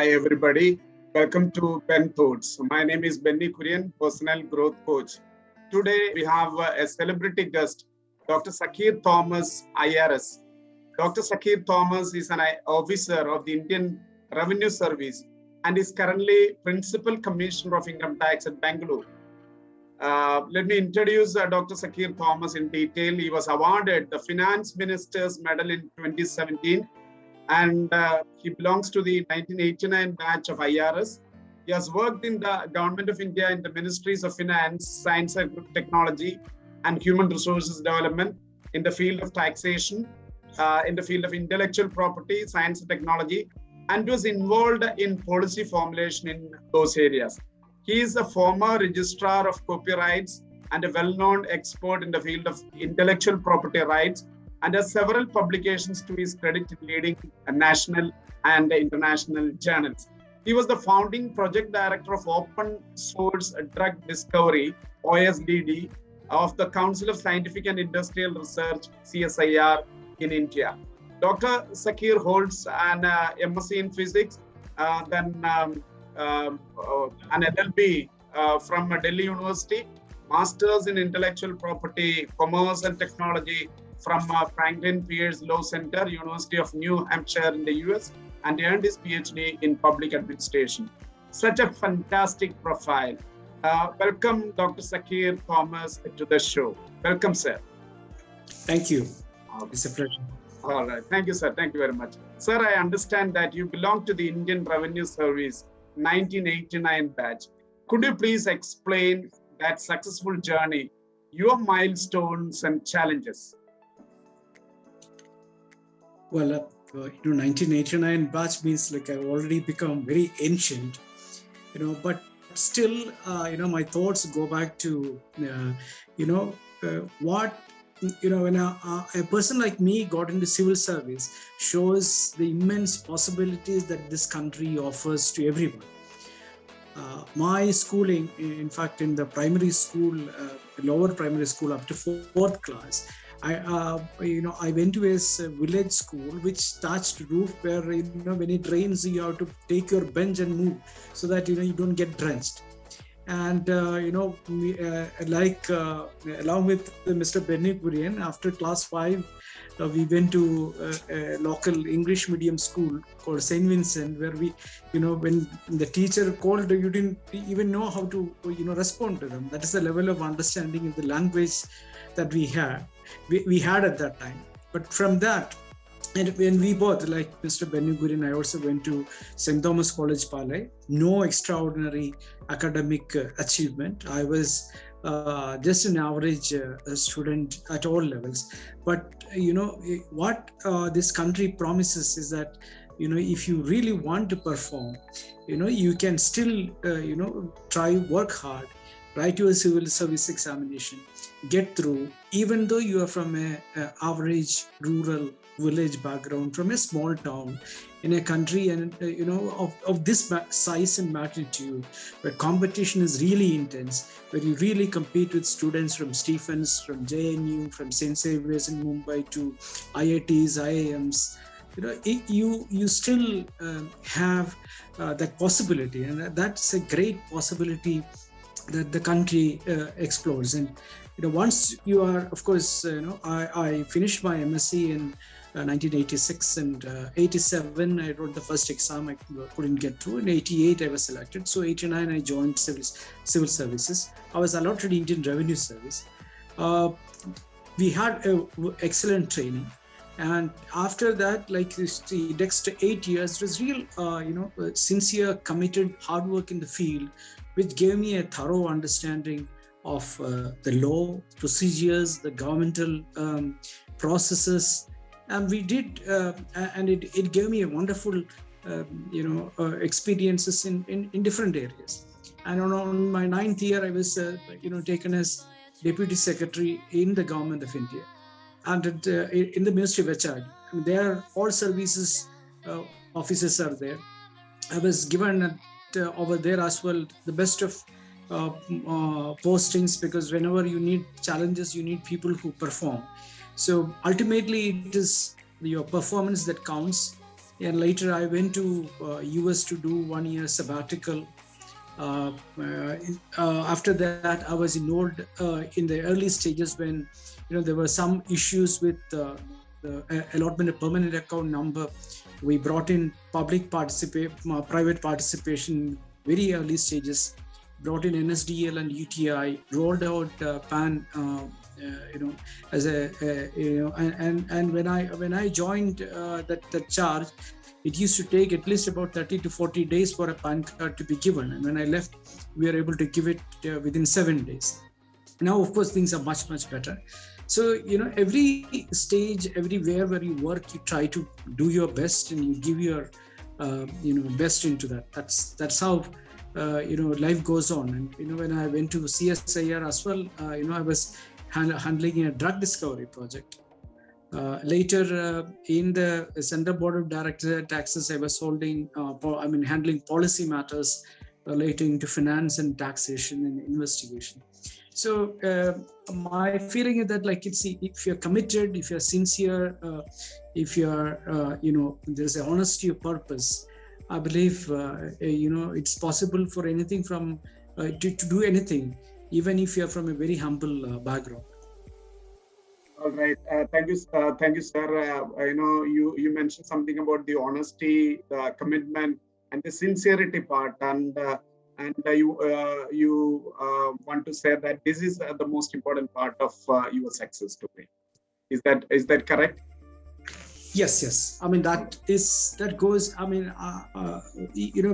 Hi, everybody. Welcome to Ben Thoughts. My name is Benny Kurian, Personal Growth Coach. Today, we have a celebrity guest, Dr. Zakkir Thomas, IRS. Dr. Zakkir Thomas is an officer of the Indian Revenue Service and is currently Principal Commissioner of Income Tax at Bangalore. Let me introduce Dr. Zakkir Thomas in detail. He was awarded the Finance Minister's Medal in 2017, and he belongs to the 1989 batch of IRS. He has worked in the Government of India in the Ministries of Finance, Science and Technology, and Human Resources Development in the field of taxation, in the field of intellectual property, science and technology, and was involved in policy formulation in those areas. He is a former registrar of copyrights and a well-known expert in the field of intellectual property rights, and has several publications to his credit in leading national and international journals. He was the founding project director of Open Source Drug Discovery, OSDD, of the Council of Scientific and Industrial Research, CSIR, in India. Dr. Zakkir holds an MSc in physics, then an LLB from Delhi University, Masters in Intellectual Property, Commerce and Technology from Franklin Pierce Law Center, University of New Hampshire in the US, and earned his PhD in Public Administration. Such a fantastic profile. Welcome, Dr. Zakkir Thomas, to the show. Welcome, sir. Thank you. It's a pleasure. All right. Thank you, sir. Thank you very much. Sir, I understand that you belong to the Indian Revenue Service 1989 batch. Could you please explain that successful journey, your milestones and challenges? Well, 1989 batch means like I've already become very ancient, but still, my thoughts go back to, what, when a person like me got into civil service shows the immense possibilities that this country offers to everyone. My schooling, in fact, in the primary school, lower primary school up to 4th class, I went to a village school which touched roof where, when it rains, you have to take your bench and move so that, you don't get drenched. And, along with Mr. Benny Kurian, after class 5, we went to a local English medium school called St. Vincent, where we, when the teacher called, you didn't even know how to, respond to them. That is the level of understanding of the language that we had at that time. But from that, and when we both, like Mr. Benny Kurian, I also went to St. Thomas College, Palai. No extraordinary academic achievement. I was just an average student at all levels. But, what this country promises is that, if you really want to perform, you can still, try, work hard, write your civil service examination, get through, even though you are from an average rural village background, from a small town in a country and of this size and magnitude, where competition is really intense, where you really compete with students from Stephens, from JNU, from St. Xavier's in Mumbai to IITs, IIMs. You still have that possibility, and that's a great possibility that the country explores. And once you are, of course, I finished my MSc in 1986, and 87 I wrote the first exam. I couldn't get through. In 88 I was selected. So 89 I joined civil services. I was allotted Indian Revenue Service. We had excellent training, and after that, like the next 8 years, it was real, sincere, committed, hard work in the field, which gave me a thorough understanding of the law, procedures, the governmental processes. And we did, and it gave me a wonderful, experiences in different areas. And on my 9th year, I was, taken as Deputy Secretary in the Government of India, and in the Ministry of HR. There, all services officers are there. I was given over there as well the best of postings, because whenever you need challenges, you need people who perform. So ultimately, it is your performance that counts. And later I went to US to do 1 year sabbatical. After that, I was enrolled in the early stages when there were some issues with the allotment of permanent account number. We brought in private participation, very early stages. Brought in NSDL and UTI, rolled out PAN, as and when I joined that charge, it used to take at least about 30 to 40 days for a PAN card to be given. And when I left, we were able to give it within 7 days. Now, of course, things are much, much better. So, every stage, everywhere where you work, you try to do your best and you give your, best into that. That's how, life goes on. And, when I went to CSIR as well, I was handling a drug discovery project. Later, in the Central Board of Direct Taxes, I was handling policy matters relating to finance and taxation and investigation. So my feeling is that, if you're committed, if you're sincere, if you're, there's an honesty of purpose, I believe, it's possible for anything from to do anything, even if you're from a very humble background. All right. Thank you, sir. You mentioned something about the honesty, the commitment, and the sincerity part, and you want to say that this is the most important part of your success story. Is that correct? Yes. I mean, that goes. I mean,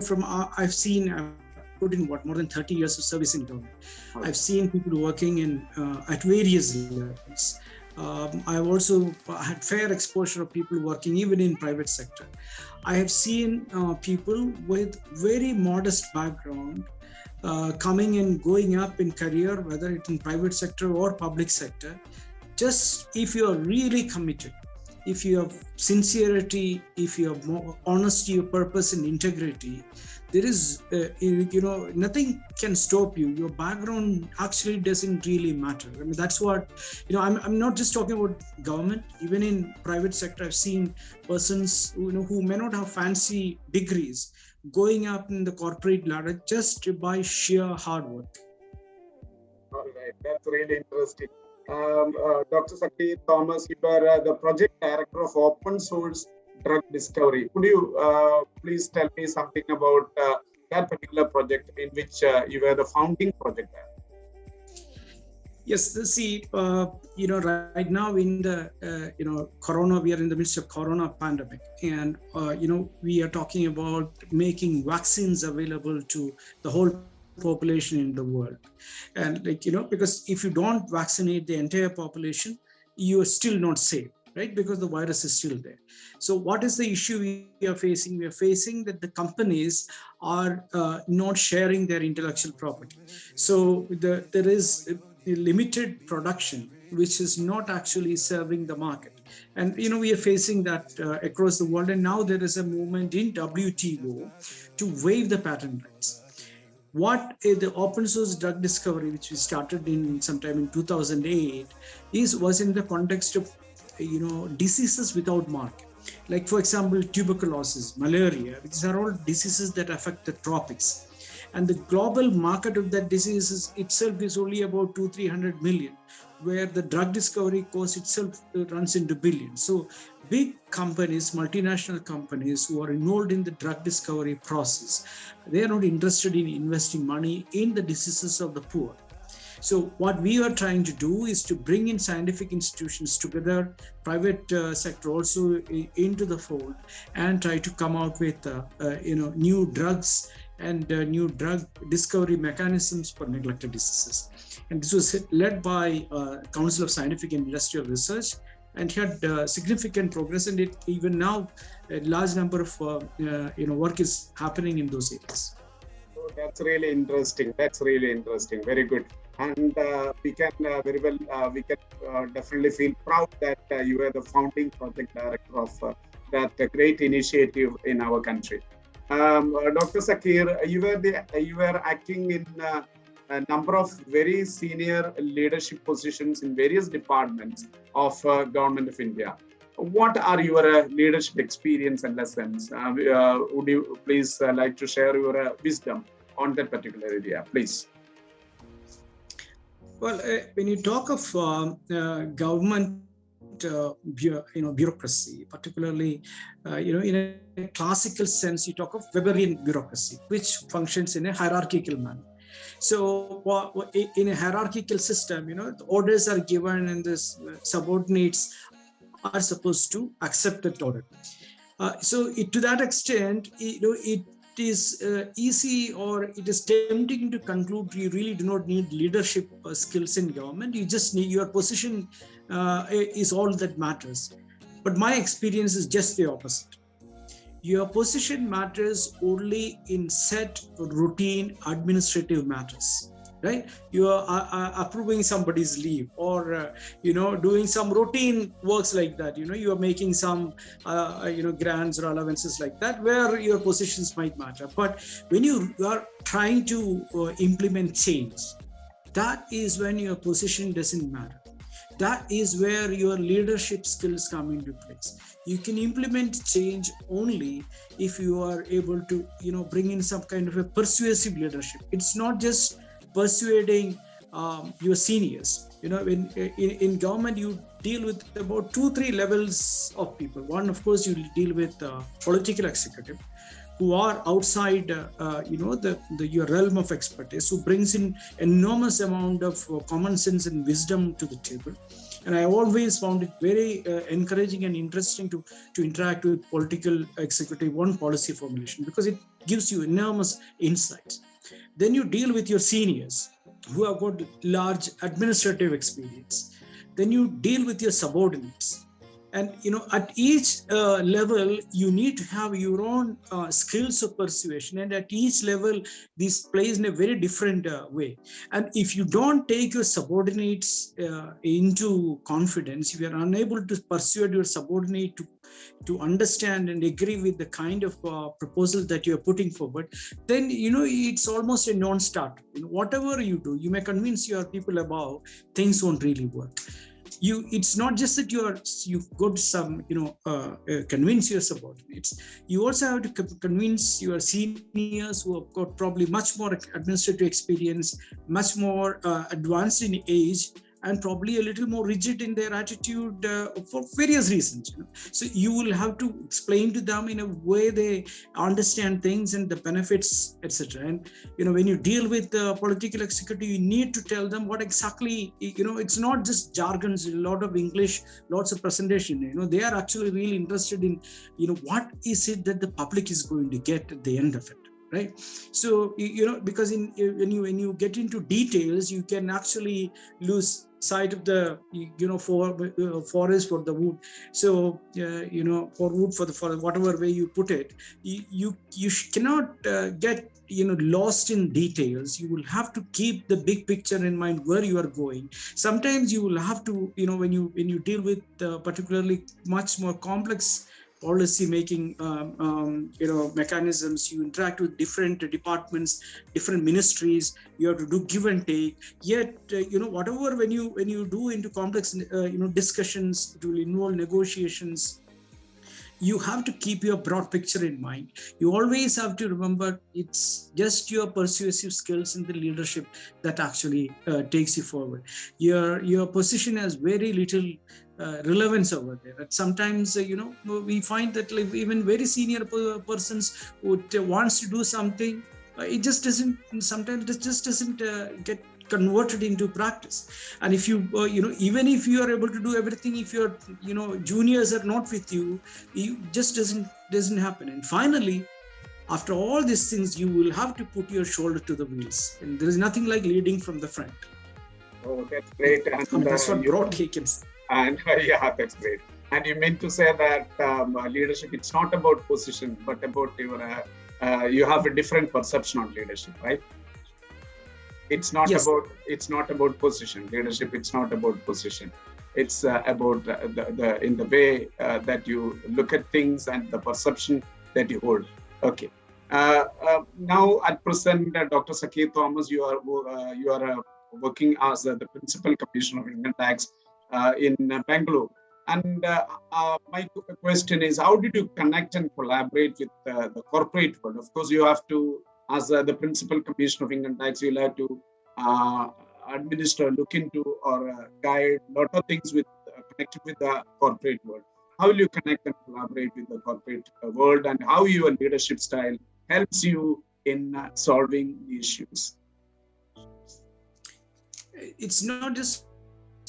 from I've seen. Put in more than 30 years of service in government. Okay. I've seen people working in at various levels. I've also had fair exposure of people working even in private sector. I have seen people with very modest background coming and going up in career, whether it's in private sector or public sector. Just if you are really committed, if you have sincerity, if you have more honesty of purpose and integrity, there is, nothing can stop you. Your background actually doesn't really matter. I mean, that's what, I'm not just talking about government. Even in private sector, I've seen persons, who may not have fancy degrees going up in the corporate ladder just by sheer hard work. All right, that's really interesting. Dr. Zakkir Thomas, you are the project director of open source drug discovery. Could you please tell me something about that particular project in which you were the founding project there? Yes, see, right now in the, Corona, we are in the midst of Corona pandemic. And, we are talking about making vaccines available to the whole population in the world. And because if you don't vaccinate the entire population, you are still not safe, right? Because the virus is still there. So what is the issue we are facing? We are facing that the companies are not sharing their intellectual property. So there is a limited production, which is not actually serving the market. And, we are facing that across the world. And now there is a movement in WTO to waive the patent rights. What the open source drug discovery, which we started in sometime in 2008, was in the context of diseases without market. Like, for example, tuberculosis, malaria, these are all diseases that affect the tropics. And the global market of that disease itself is only about 200-300 million, where the drug discovery cost itself runs into billions. So big companies, multinational companies who are involved in the drug discovery process, they are not interested in investing money in the diseases of the poor. So what we are trying to do is to bring in scientific institutions together, private sector also into the fold, and try to come out with new drugs and new drug discovery mechanisms for neglected diseases. And this was led by Council of Scientific and Industrial Research, and had significant progress. And even now, a large number of work is happening in those areas. Oh, that's really interesting. Very good. And we can definitely feel proud that you were the founding project director of that great initiative in our country. Dr. Zakkir, you were acting in a number of very senior leadership positions in various departments of Government of India. what are your leadership experience and lessons? Would you please like to share your wisdom on that particular area, please? Well, when you talk of government, bureaucracy, particularly, in a classical sense, you talk of Weberian bureaucracy, which functions in a hierarchical manner. So, in a hierarchical system, the orders are given, and the subordinates are supposed to accept that order. To that extent, it is easy, or it is tempting to conclude you really do not need leadership skills in government. You just need your position is all that matters. But my experience is just the opposite. Your position matters only in set routine administrative matters. Right, you are approving somebody's leave, or doing some routine works like that. You are making some grants or allowances like that, where your positions might matter. But when you are trying to implement change, that is when your position doesn't matter. That is where your leadership skills come into place. You can implement change only if you are able to bring in some kind of a persuasive leadership. It's not just persuading your seniors. In government, you deal with about 2-3 levels of people. One, of course, you deal with political executive, who are outside your realm of expertise, who brings in enormous amount of common sense and wisdom to the table. And I always found it very encouraging and interesting to interact with political executive on policy formulation, because it gives you enormous insights. Then you deal with your seniors, who have got large administrative experience. Then you deal with your subordinates. And at each level, you need to have your own skills of persuasion. And at each level, this plays in a very different way. And if you don't take your subordinates into confidence, if you are unable to persuade your subordinate to understand and agree with the kind of proposal that you are putting forward, then it's almost a non-starter. Whatever you do, you may convince your people above, things won't really work. It's not just that you've got some convince your subordinates. You also have to convince your seniors, who have got probably much more administrative experience, much more advanced in age, and probably a little more rigid in their attitude for various reasons. So you will have to explain to them in a way they understand things and the benefits, etc. And when you deal with the political executive, you need to tell them what exactly, it's not just jargons, a lot of English, lots of presentation. They are actually really interested in, what is it that the public is going to get at the end of it. Right. So, because when you get into details, you can actually lose sight of the, forest for the wood. So, for wood for the forest, whatever way you put it, you cannot get, lost in details. You will have to keep the big picture in mind, where you are going. Sometimes you will have to, when you deal with particularly much more complex policy making mechanisms, you interact with different departments, different ministries, you have to do give and take. Yet whatever, when you do into complex discussions, it will involve negotiations. You have to keep your broad picture in mind. You always have to remember, it's just your persuasive skills in the leadership that actually takes you forward. Your position has very little relevance over there. And sometimes we find that even very senior persons who wants to do something, it just doesn't. Sometimes it just doesn't get converted into practice. And if you even if you are able to do everything, if your juniors are not with you, it just doesn't happen. And finally, after all these things, you will have to put your shoulder to the wheels, and there is nothing like leading from the front. Oh, that's great. And that's what broadly can say. And yeah, that's great. And you meant to say that leadership, it's not about position, but about your you have a different perception on leadership, right? It's not about position. Leadership, it's not about position. It's about in the way that you look at things and the perception that you hold. Okay. Now at present, Dr. Zakkir Thomas, you are working as the Principal Commissioner of Income Tax in Bangalore. And my question is, how did you connect and collaborate with the corporate world? Of course, you have to, as the principal commissioner of income tax, you'll have to uh, administer, look into, or guide a lot of things with connected with the corporate world. How will you connect and collaborate with the corporate world, and how your leadership style helps you in solving the issues? It's not just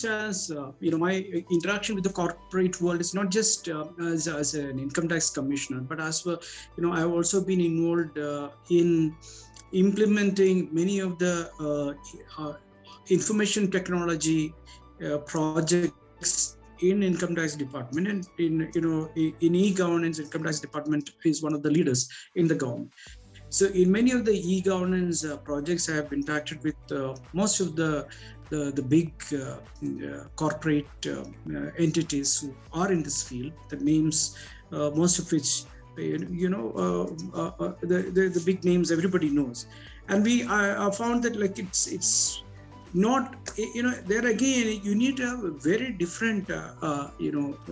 as my interaction with the corporate world is not just as an income tax commissioner, but as well, I've also been involved in implementing many of the information technology projects in income tax department, and in e-governance. Income tax department is one of the leaders in the government. So in many of the e-governance projects, I have interacted with most of the big corporate entities who are in this field. The names, most of which the big names everybody knows, and I found that like it's not, there again you need to have a very different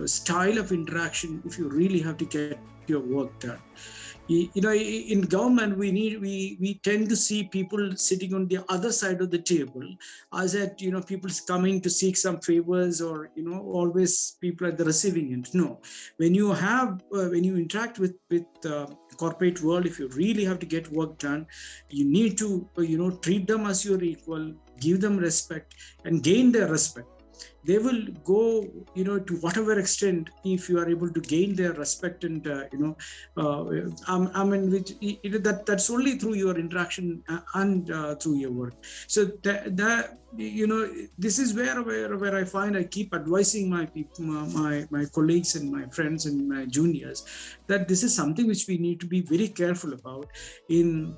style of interaction if you really have to get your work done. In government, we tend to see people sitting on the other side of the table, as that people's coming to seek some favors, or always people at the receiving end. No, when you interact with corporate world, if you really have to get work done, you need to treat them as your equal, give them respect, and gain their respect. They will go to whatever extent if you are able to gain their respect. And that's only through your interaction and through your work. So that this is where I find I keep advising my people, my colleagues and my friends and my juniors, that this is something which we need to be very careful about. In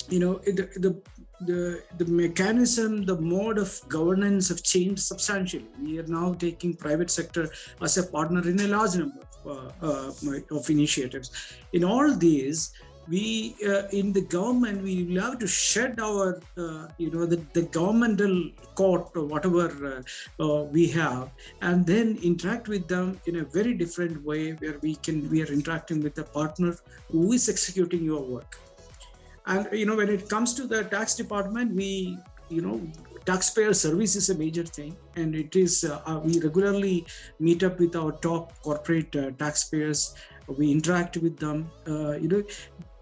the mechanism, the mode of governance have changed substantially. We are now taking private sector as a partner in a large number of initiatives. In all these, we in the government, we will have to shed our the governmental court or whatever we have, and then interact with them in a very different way, where we are interacting with a partner who is executing your work. And when it comes to the tax department, we taxpayer service is a major thing, and it is we regularly meet up with our top corporate taxpayers. We interact with them.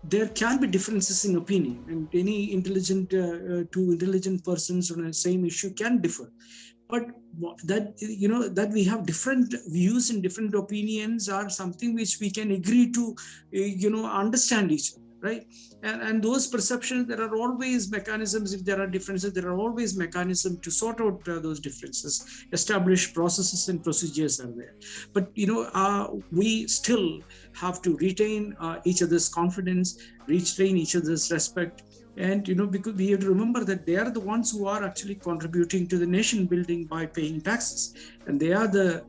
There can be differences in opinion, and any two intelligent persons on the same issue can differ. But that that we have different views and different opinions are something which we can agree to understand each other. Right, and those perceptions, there are always mechanisms. If there are differences, there are always mechanisms to sort out those differences. Established processes and procedures are there, but we still have to retain each other's confidence, retain each other's respect, and because we have to remember that they are the ones who are actually contributing to the nation building by paying taxes, and they are the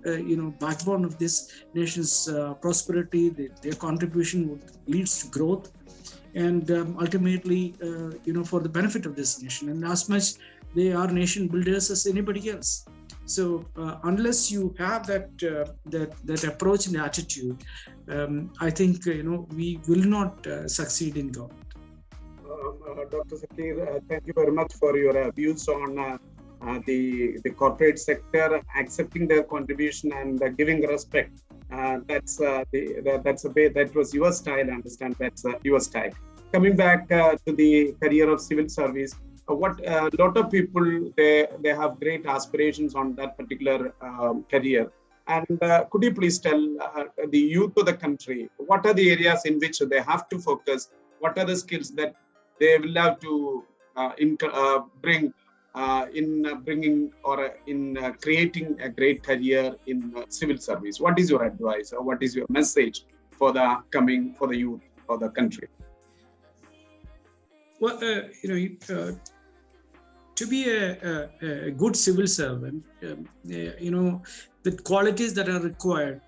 backbone of this nation's prosperity. Their contribution leads to growth, and ultimately, for the benefit of this nation. And as much they are nation builders as anybody else. So unless you have that approach and attitude, I think we will not succeed in government. Dr. Zakkir, thank you very much for your views on the corporate sector, accepting their contribution and giving respect. That's a way, that was your style. I understand that's your style. Coming back to the career of civil service, what a lot of people they have great aspirations on that particular career. And could you please tell the youth of the country, what are the areas in which they have to focus? What are the skills that they will have to bring in bringing or in creating a great career in civil service? What is your advice, or what is your message for the youth of the country? Well, to be a good civil servant, the qualities that are required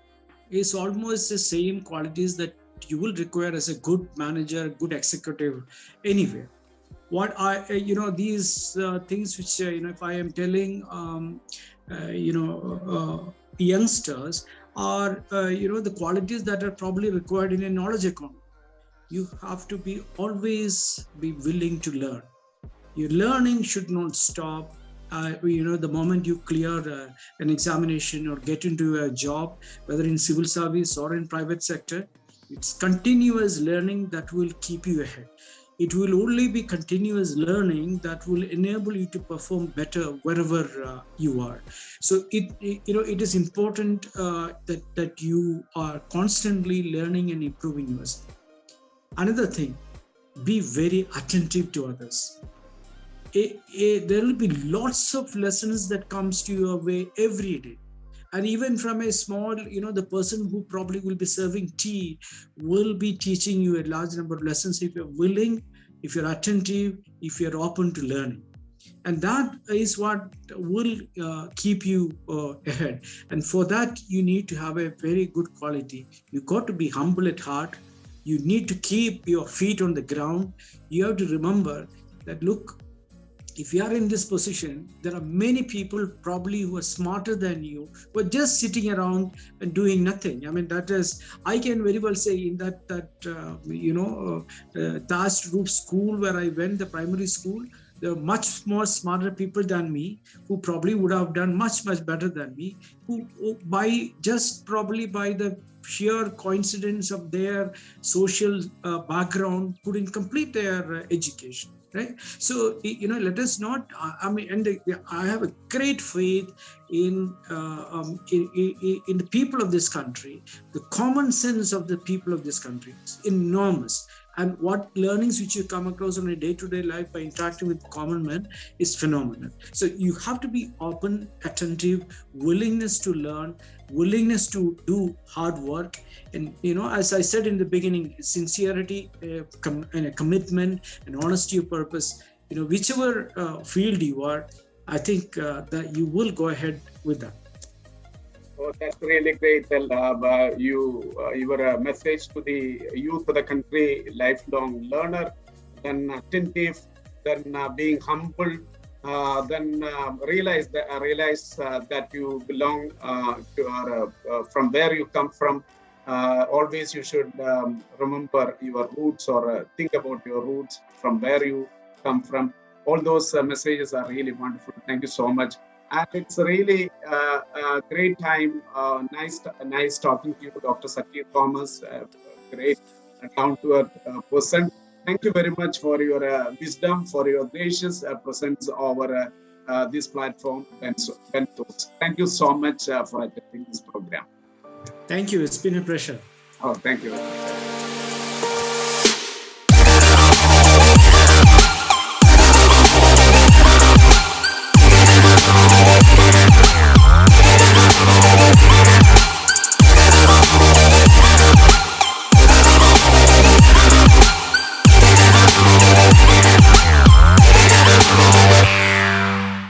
is almost the same qualities that you will require as a good manager, good executive anywhere. What these things which if I am telling youngsters are, the qualities that are probably required in a knowledge economy. You have to be always be willing to learn. Your learning should not stop. The moment you clear an examination or get into a job, whether in civil service or in private sector, it's continuous learning that will keep you ahead. It will only be continuous learning that will enable you to perform better wherever you are. So it is important that you are constantly learning and improving yourself. Another thing, be very attentive to others. There will be lots of lessons that comes to your way every day, and even from a small, the person who probably will be serving tea will be teaching you a large number of lessons if you're willing, if you're attentive, if you're open to learning. And that is what will keep you ahead. And for that, you need to have a very good quality. You got to be humble at heart. You need to keep your feet on the ground. You have to remember that, look, if you are in this position, there are many people probably who are smarter than you, who are just sitting around and doing nothing. I mean, that is, I can very well say in that Task Group school where I went, the primary school, there are much more smarter people than me who probably would have done much, much better than me, who by the sheer coincidence of their social background couldn't complete their education. Right. So, let us not, I have a great faith in the people of this country. The common sense of the people of this country is enormous. And what learnings which you come across on a day-to-day life by interacting with common men is phenomenal. So you have to be open, attentive, willingness to learn, willingness to do hard work. And, as I said in the beginning, sincerity and a commitment and honesty of purpose, whichever field you are, I think that you will go ahead with that. Oh, that's really great. Your message to the youth of the country, lifelong learner, then attentive, then being humble, then realize that you belong from where you come from. Always you should remember your roots or think about your roots, from where you come from. All those messages are really wonderful. Thank you so much. And it's really a great time. Nice talking to you, Dr. Zakkir Thomas. Great, down-to-earth person. Thank you very much for your wisdom, for your gracious presence over this platform, Ben Talks. Thank you so much for attending this program. Thank you. It's been a pleasure. Oh, thank you.